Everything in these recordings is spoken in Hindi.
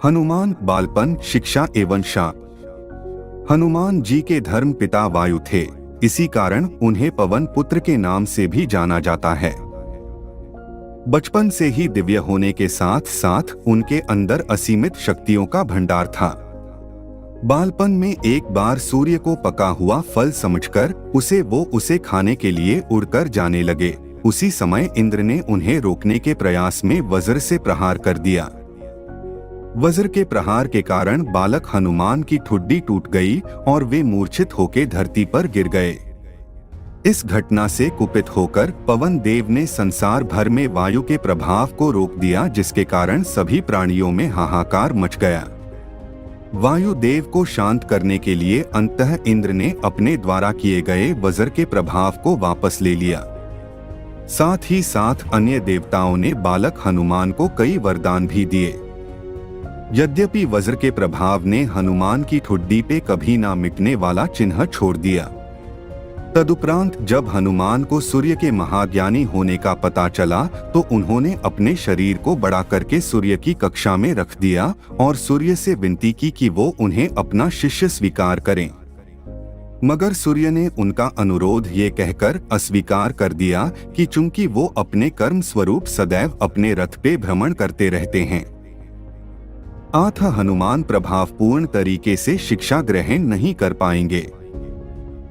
हनुमान बालपन, शिक्षा एवं शाप। हनुमान जी के धर्म पिता वायु थे, इसी कारण उन्हें पवन पुत्र के नाम से भी जाना जाता है। बचपन से ही दिव्य होने के साथ साथ उनके अंदर असीमित शक्तियों का भंडार था। बालपन में एक बार सूर्य को पका हुआ फल समझकर उसे खाने के लिए उड़कर जाने लगे। उसी समय इंद्र ने उन्हें रोकने के प्रयास में वज्र से प्रहार कर दिया। वज्र के प्रहार के कारण बालक हनुमान की ठुड्डी टूट गई और वे मूर्छित होकर धरती पर गिर गए। इस घटना से कुपित होकर पवन देव ने संसार भर में वायु के प्रभाव को रोक दिया, जिसके कारण सभी प्राणियों में हाहाकार मच गया। वायु देव को शांत करने के लिए अंततः इंद्र ने अपने द्वारा किए गए वज्र के प्रभाव को वापस ले लिया। साथ ही साथ अन्य देवताओं ने बालक हनुमान को कई वरदान भी दिए। यद्यपि वज्र के प्रभाव ने हनुमान की ठुड्डी पे कभी ना मिटने वाला चिन्ह छोड़ दिया। तदुपरांत जब हनुमान को सूर्य के महाज्ञानी होने का पता चला तो उन्होंने अपने शरीर को बड़ा करके सूर्य की कक्षा में रख दिया और सूर्य से विनती की कि वो उन्हें अपना शिष्य स्वीकार करें। मगर सूर्य ने उनका अनुरोध ये कहकर अस्वीकार कर दिया कि चूंकि वो अपने कर्म स्वरूप सदैव अपने रथ पे भ्रमण करते रहते हैं, अतः हनुमान प्रभावपूर्ण तरीके से शिक्षा ग्रहण नहीं कर पाएंगे।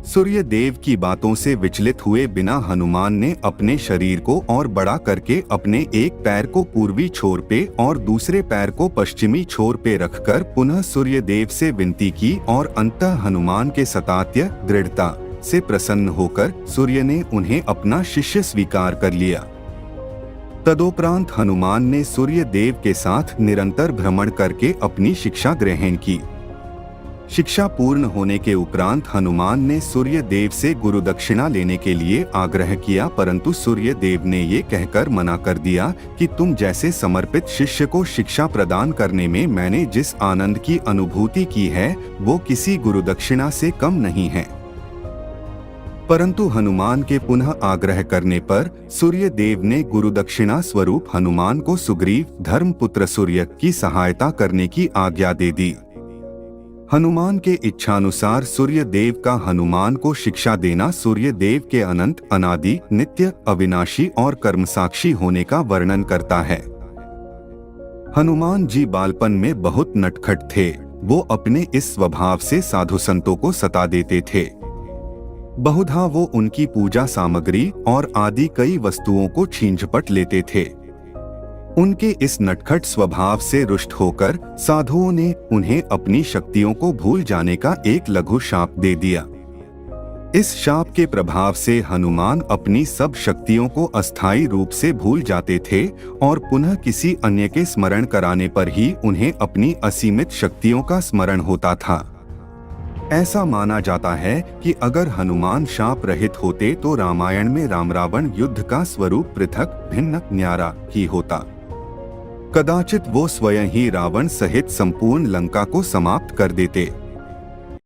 सूर्य देव की बातों से विचलित हुए बिना हनुमान ने अपने शरीर को और बड़ा करके अपने एक पैर को पूर्वी छोर पे और दूसरे पैर को पश्चिमी छोर पे रखकर पुनः सूर्य देव से विनती की और अंततः हनुमान के सतात्य दृढ़ता से प्रसन्न होकर सूर्य ने उन्हें अपना शिष्य स्वीकार कर लिया। तदोपरांत हनुमान ने सूर्य देव के साथ निरंतर भ्रमण करके अपनी शिक्षा ग्रहण की। शिक्षा पूर्ण होने के उपरांत हनुमान ने सूर्य देव से गुरु दक्षिणा लेने के लिए आग्रह किया, परंतु सूर्य देव ने ये कहकर मना कर दिया कि तुम जैसे समर्पित शिष्य को शिक्षा प्रदान करने में मैंने जिस आनंद की अनुभूति की है वो किसी गुरु दक्षिणा से कम नहीं है। परंतु हनुमान के पुनः आग्रह करने पर सूर्य देव ने गुरु दक्षिणा स्वरूप हनुमान को सुग्रीव धर्मपुत्र सूर्य की सहायता करने की आज्ञा दे दी। हनुमान के इच्छानुसार सूर्य देव का हनुमान को शिक्षा देना सूर्य देव के अनंत, अनादि, नित्य, अविनाशी और कर्मसाक्षी होने का वर्णन करता है। हनुमान जी बालपन में बहुत नटखट थे। वो अपने इस स्वभाव से साधु संतों को सता देते थे। बहुधा वो उनकी पूजा सामग्री और आदि कई वस्तुओं को छीन झपट लेते थे। उनके इस नटखट स्वभाव से रुष्ट होकर साधुओं ने उन्हें अपनी शक्तियों को भूल जाने का एक लघु शाप दे दिया। इस शाप के प्रभाव से हनुमान अपनी सब शक्तियों को अस्थायी रूप से भूल जाते थे और पुनः किसी अन्य के स्मरण कराने पर ही उन्हें अपनी असीमित शक्तियों का स्मरण होता था। ऐसा माना जाता है कि अगर हनुमान शाप रहित होते तो रामायण में राम रावण युद्ध का स्वरूप पृथक, भिन्न, न्यारा ही होता। कदाचित वो स्वयं ही रावण सहित संपूर्ण लंका को समाप्त कर देते।